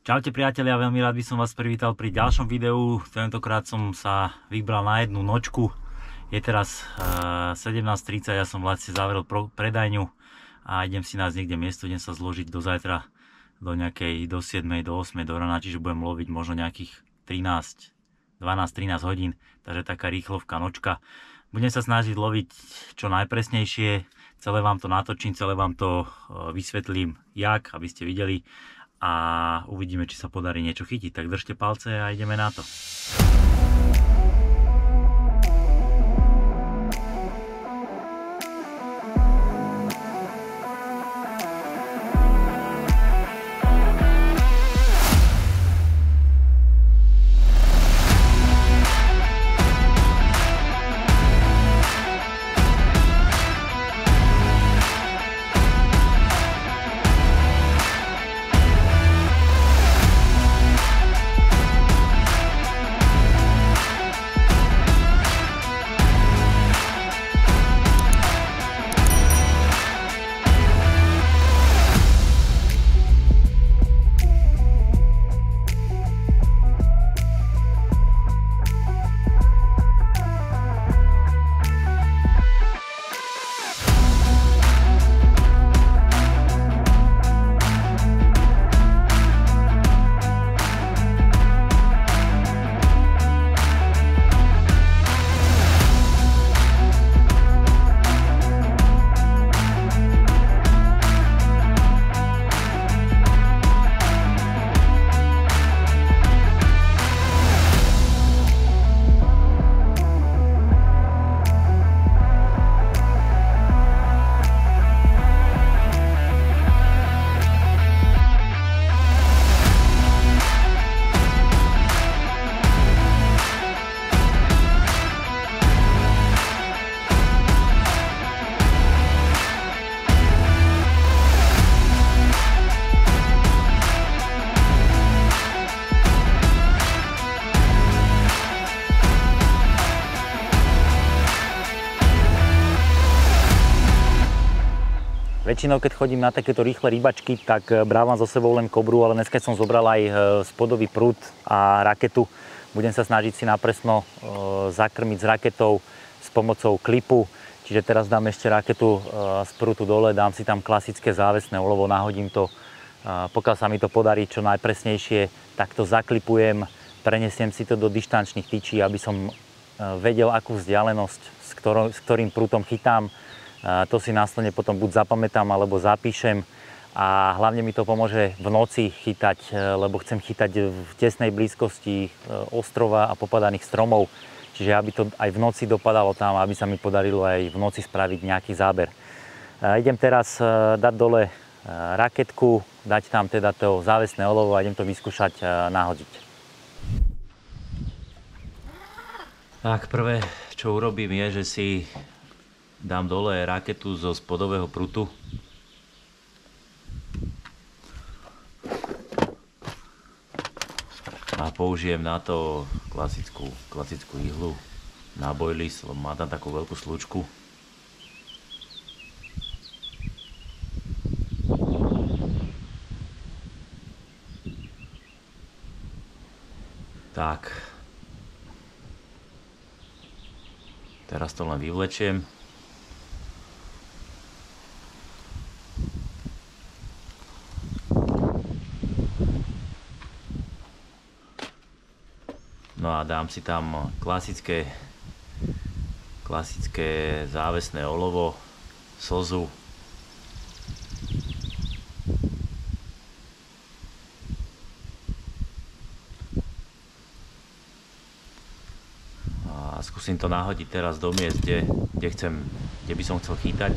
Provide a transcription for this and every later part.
Čaute priatelia, veľmi rád by som vás privítal pri ďalšom videu. Tentokrát som sa vybral na jednu nočku. Je teraz 17:30, ja som vlastne zavrel predajňu a idem si nájsť niekde miesto, idem sa zložiť do zajtra do 7, do 8 do rana, čiže budem loviť možno nejakých 12-13 hodín, takže taká rýchlovka nočka. Budem sa snažiť loviť čo najpresnejšie, celé vám to natočím, celé vám to vysvetlím, jak, aby ste videli. A uvidíme, či sa podarí niečo chytiť. Tak držte palce a ideme na to. Väčšinou, keď chodím na takéto rýchle rybačky, tak brávam so sebou len kobru, ale dneska som zobral aj spodový prúd a raketu. Budem sa snažiť si napresno zakrmiť s raketou s pomocou klipu. Čiže teraz dám ešte raketu z prútu dole, dám si tam klasické závesné olovo, nahodím to. Pokiaľ sa mi to podarí čo najpresnejšie, tak to zaklipujem, prenesiem si to do dištančných tyčí, aby som vedel, akú vzdialenosť s ktorým prútom chytám. To si následne potom buď zapamätám, alebo zapíšem a hlavne mi to pomôže v noci chytať, lebo chcem chytať v tesnej blízkosti ostrova a popadaných stromov, čiže aby to aj v noci dopadalo tam, aby sa mi podarilo aj v noci spraviť nejaký záber. Idem teraz dať dole raketku, dať tam teda to závesné olovo a idem to vyskúšať nahodiť. Tak prvé, čo urobím je, že si dám dole raketu zo spodového prutu. A použijem na to klasickú ihlu na boilies, lebo má tam takú veľkú slučku. Tak. Teraz to len vyvlečiem. No a dám si tam klasické závesné olovo, slzu. A skúsim to nahodiť teraz do miest, kde by som chcel chytať.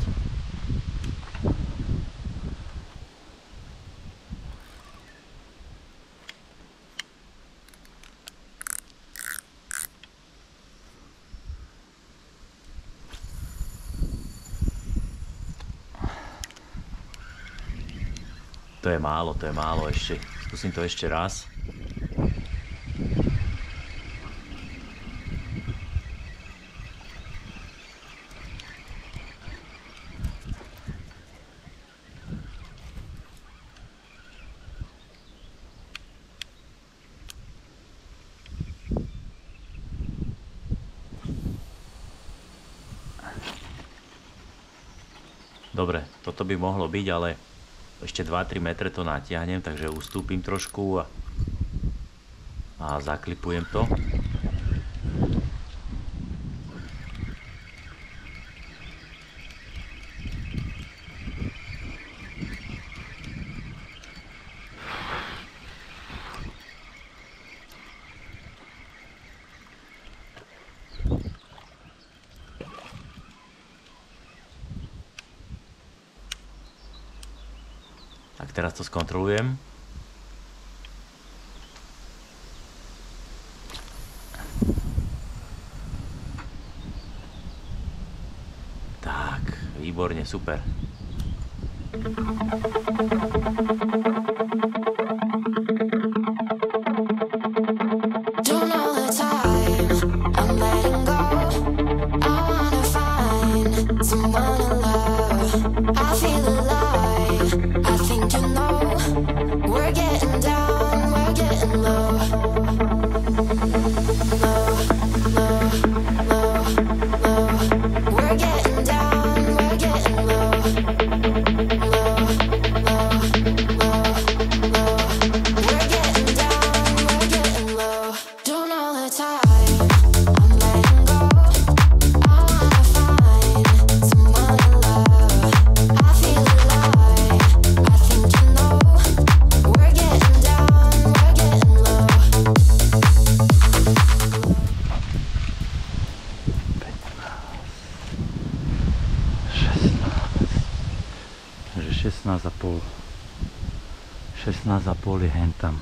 To je málo ešte. Skúsim to ešte raz. Dobre, toto by mohlo byť, ale ešte 2-3 metre to natiahnem, takže ustúpim trošku a zaklipujem to. Tak teraz to skontrolujem. Tak, výborne, super. Takže 16,5 je hentam.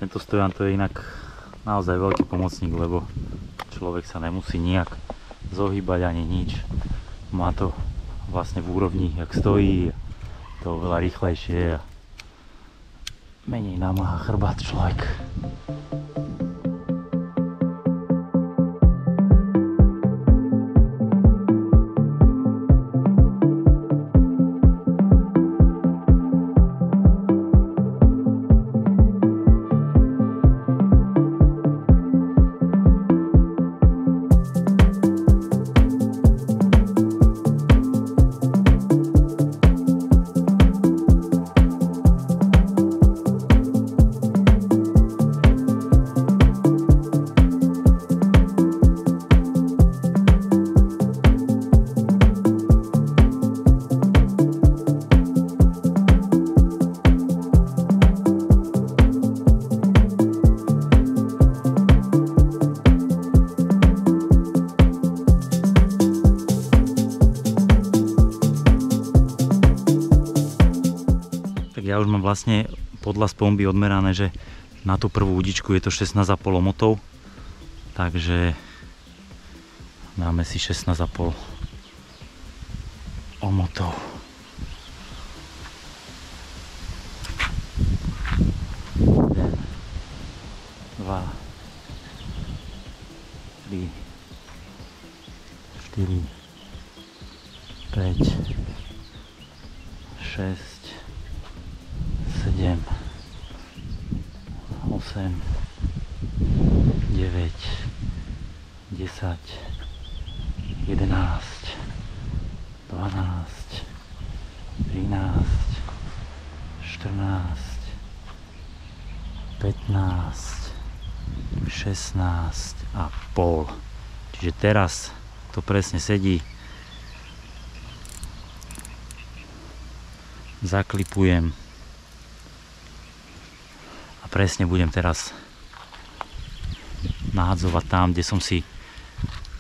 Tento stojan to je inak naozaj veľký pomocník, lebo človek sa nemusí nijak zohýbať ani nič. Má to vlastne v úrovni, jak stojí, to oveľa rýchlejšie a menej namáha chrbát človek. ja už mám vlastne podľa bomby odmerané, že na tú prvú udičku je to 16,5 omotov. Takže dáme si 16,5 omotov. Jeden, 2, 3, 4, 5, 6, 7, 8, 9, 10, 11, 12, 13, 14, 15, 16 a pol. Čiže teraz to presne sedí. Zaklipujem a presne budem teraz nahádzovať tam, kde som si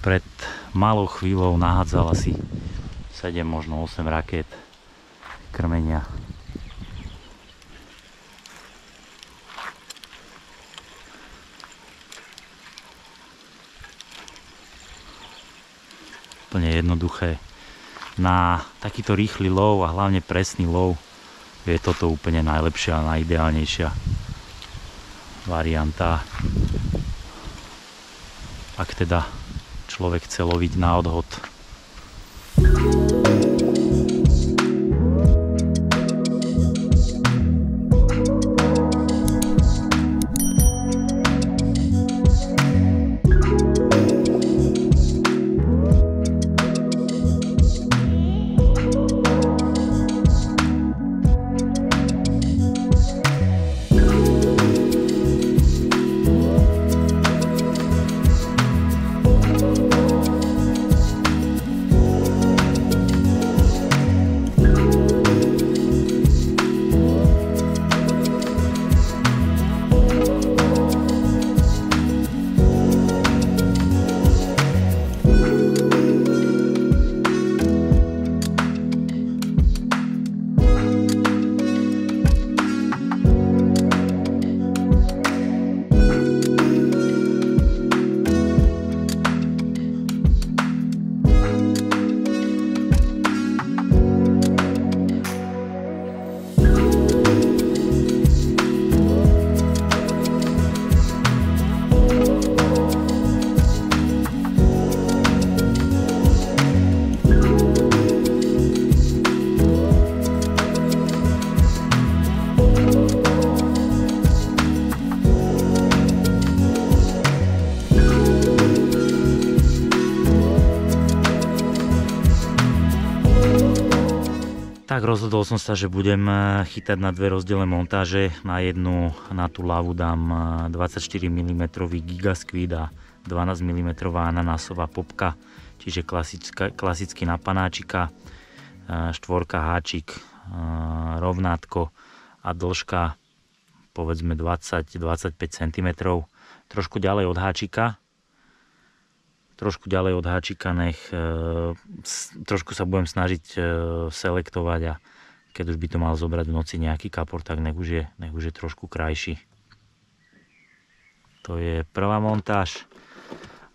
pred malou chvíľou nahádzal asi 7, možno 8 rakét krmenia. Úplne jednoduché. Na takýto rýchly lov a hlavne presný lov je toto úplne najlepšia a najideálnejšia varianta. Ak teda človek chce loviť na odhod. Tak rozhodol som sa, že budem chytať na dve rozdielne montáže. Na jednu, na tú lavu dám 24 mm Giga Squid a 12 mm ananásová popka, čiže klasicky na panáčika, štvorka háčik, rovnátko a dĺžka povedzme 20-25 cm. Trošku ďalej od háčika. Trošku sa budem snažiť selektovať a keď už by to mal zobrať v noci nejaký kapor, tak nech už je trošku krajší. To je prvá montáž.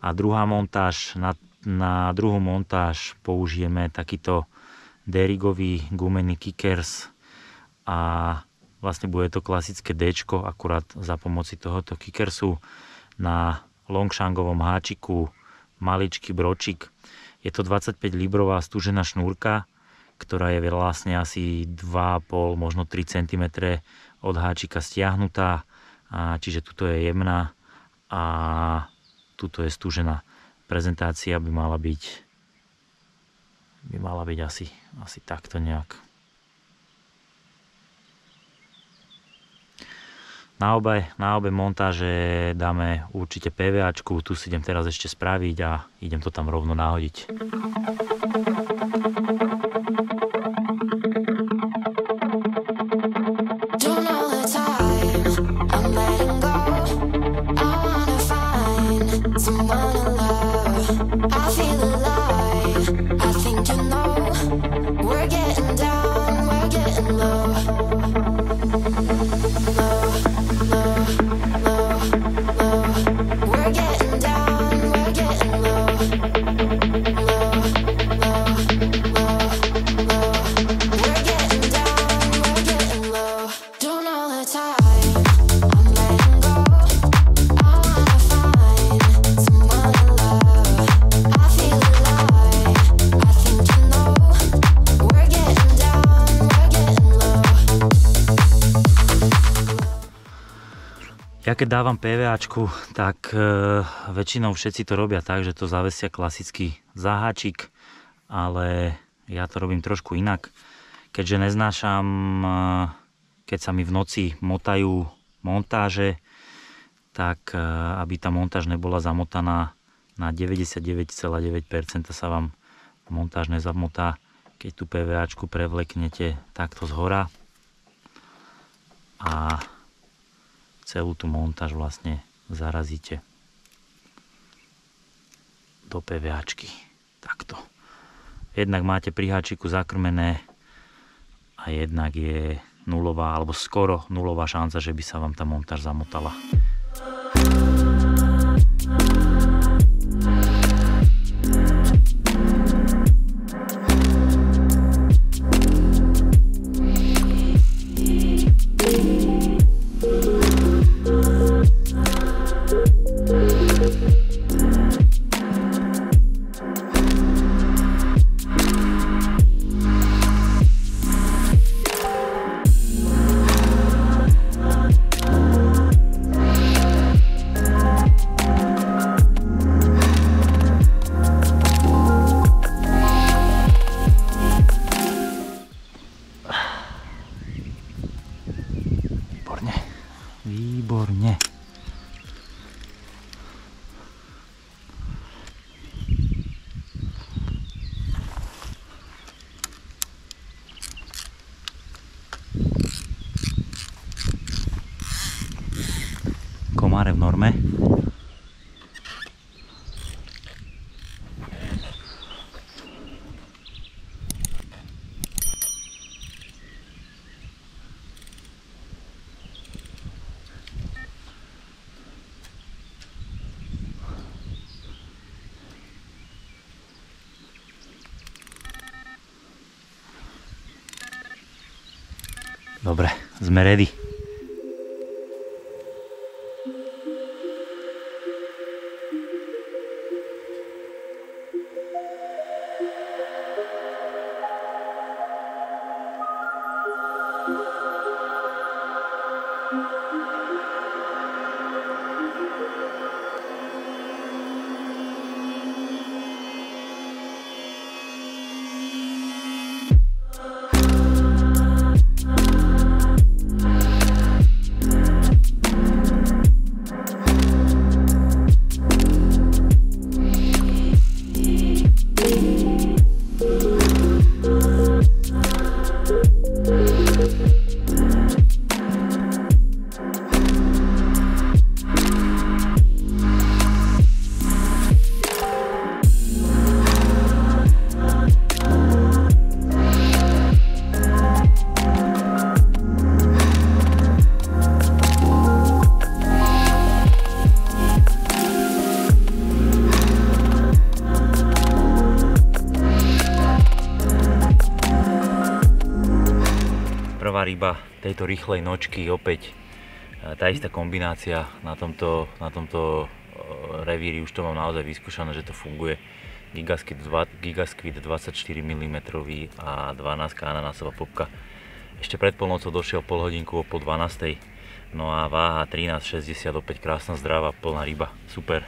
A druhá montáž, na druhú montáž použijeme takýto Derigový gumený kickers a vlastne bude to klasické D-čko, akurát za pomoci tohoto kickersu na longshangovom háčiku, maličký bročik. Je to 25 librová stúžená šnúrka, ktorá je vlastne asi 2,5, možno 3 cm od háčika stiahnutá, čiže tuto je jemná a tuto je stúžená. Prezentácia by mala byť asi takto nejak. Na obe montáže dáme určite PVAčku, tu si idem teraz ešte spraviť a idem to tam rovno nahodiť. We're getting down, we're getting low. Ja keď dávam PVAčku, tak väčšinou všetci to robia tak, že to zavesia klasický záháčik, ale ja to robím trošku inak. Keďže neznášam, keď sa mi v noci motajú montáže, tak aby tá montáž nebola zamotaná na 99,9%, sa vám montáž nezamotá, keď tú PVAčku prevleknete takto zhora a celú tú montáž vlastne zarazíte do PVAčky. Takto. Jednak máte pri háčiku zakrmené a jednak je nulová alebo skoro nulová šanca, že by sa vám tá montáž zamotala. Výborne. Komáre v norme. Dobre, sme ready. Prvá ryba tejto rýchlej nočky, opäť tá istá kombinácia na tomto revíri, už to mám naozaj vyskúšané, že to funguje. Gigasquid 24 mm a 12 ananásová popka. Ešte pred polnocou došiel pol hodinku o pol 12. No a váha 13,60, opäť krásna, zdravá, plná ryba, super.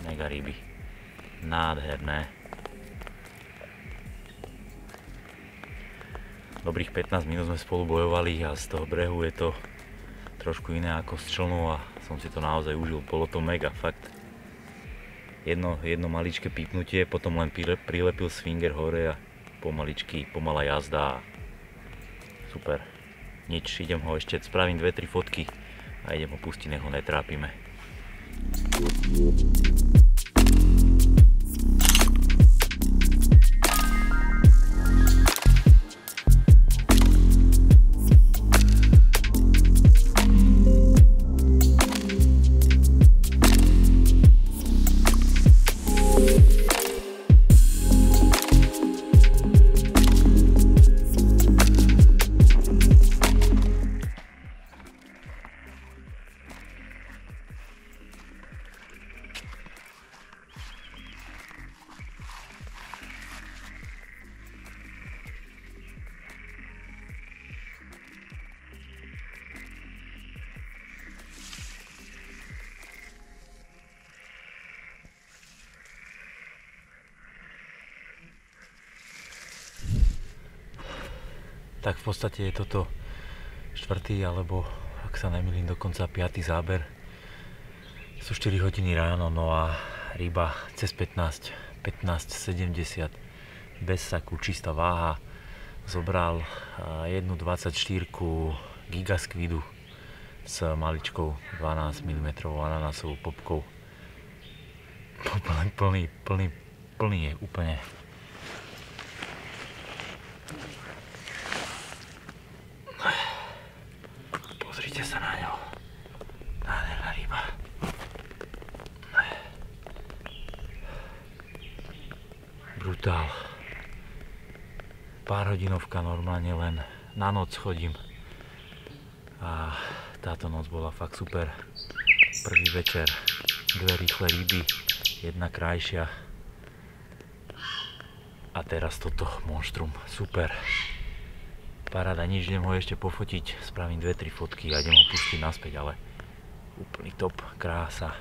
Mega ryby. Nádherné. Dobrých 15 minút sme spolu bojovali a z toho brehu je to trošku iné ako z člnu a som si to naozaj užil. Bolo to mega, fakt. Jedno maličké pípnutie, potom len prilepil swinger hore a pomalá jazda. Super. Nič, idem ho ešte, spravím 2-3 fotky a idem ho pustiť, nech ho netrápime. Tak v podstate je toto 4. alebo, ak sa nemýlim, dokonca 5. záber. Sú 4 hodiny ráno, no a ryba cez 15,70 bez saku, čistá váha. Zobral jednu 24 Gigasquidu s maličkou 12 mm ananásovou popkou. Plný je úplne. Pozrite sa na ňo. Nádherná ryba. Brutál. Pár hodinovka, normálne len na noc chodím. A táto noc bola fakt super. Prvý večer, 2 rýchle ryby, 1 krajšia. A teraz toto monštrum, super. Paráda, nič, idem ho ešte pofotiť, spravím 2-3 fotky a idem ho pustiť naspäť, ale úplný top, krása.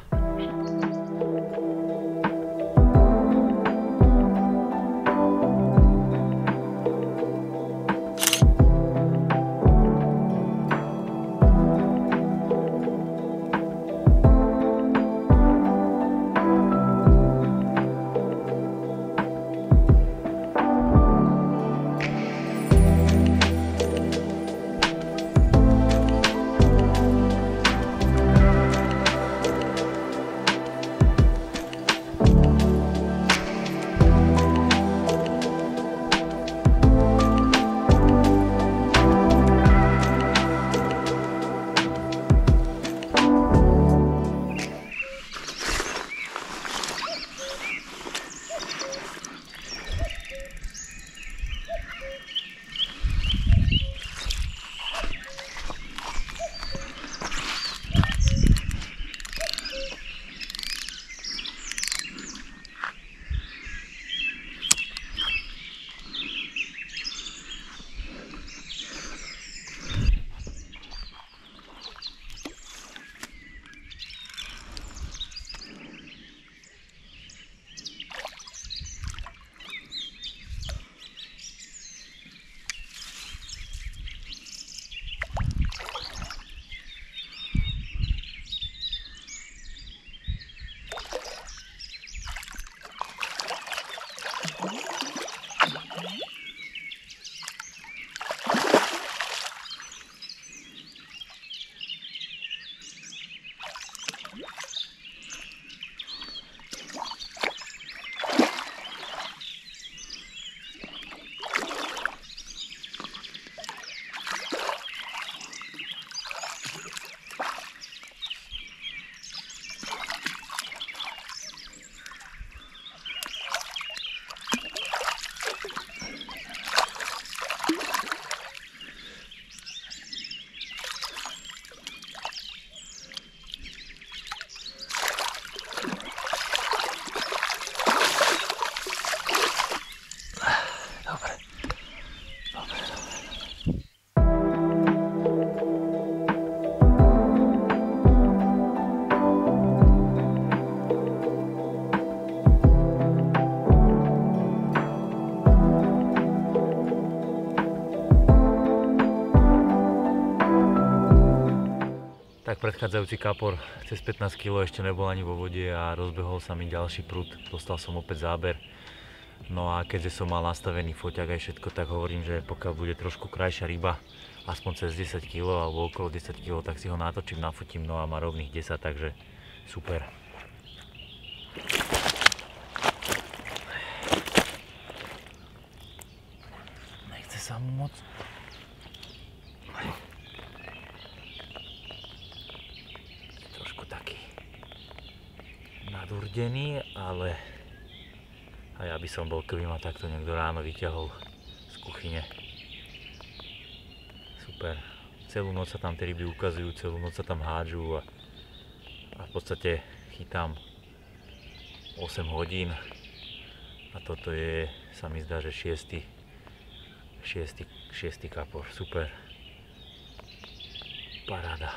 Tak predchádzajúci kapor cez 15 kg ešte nebol ani vo vode a rozbehol sa mi ďalší prúd. Dostal som opäť záber. No a keďže som mal nastavený foťak aj všetko, tak hovorím, že pokiaľ bude trošku krajšia ryba, aspoň cez 10 kg alebo okolo 10 kg, tak si ho natočím, nafotím, no a má rovných 10, takže super. Nechce sa mu moc. Nadurdený, ale a ja by som bol, keby ma takto niekto ráno vyťahol z kuchyne. Super. Celú noc sa tam tie ryby ukazujú, celú noc sa tam hádžu a v podstate chytám 8 hodín a toto je, sa mi zdá, že 6. kapor. Super. Paráda.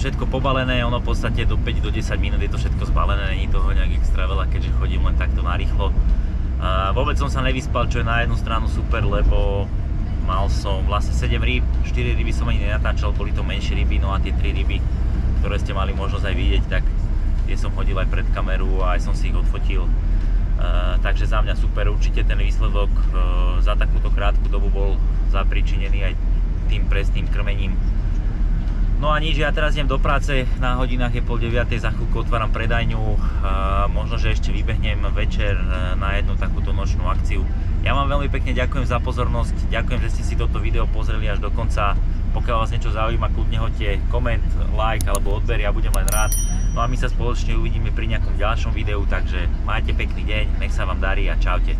všetko pobalené, ono v podstate do 5 do 10 minút je to všetko zbalené, není toho nejak extra veľa, keďže chodím len takto narýchlo. Vôbec som sa nevyspal, čo je na jednu stranu super, lebo mal som vlastne 7 rýb, 4 ryby som ani nenatáčal, boli to menšie ryby, no a tie 3 ryby, ktoré ste mali možnosť aj vidieť, tak tie som hodil aj pred kameru a aj som si ich odfotil. Takže za mňa super, určite ten výsledok za takúto krátku dobu bol zapričinený aj tým presným krmením. No a nič, ja teraz idem do práce, na hodinách je 8:30, za chvíľku otváram predajňu, možno, že ešte vybehnem večer na jednu takúto nočnú akciu. Ja vám veľmi pekne ďakujem za pozornosť, ďakujem, že ste si toto video pozreli až do konca. Pokiaľ vás niečo zaujíma, kľudne hoďte koment, like alebo odber, ja budem len rád. No a my sa spoločne uvidíme pri nejakom ďalšom videu, takže majte pekný deň, nech sa vám darí a čaute.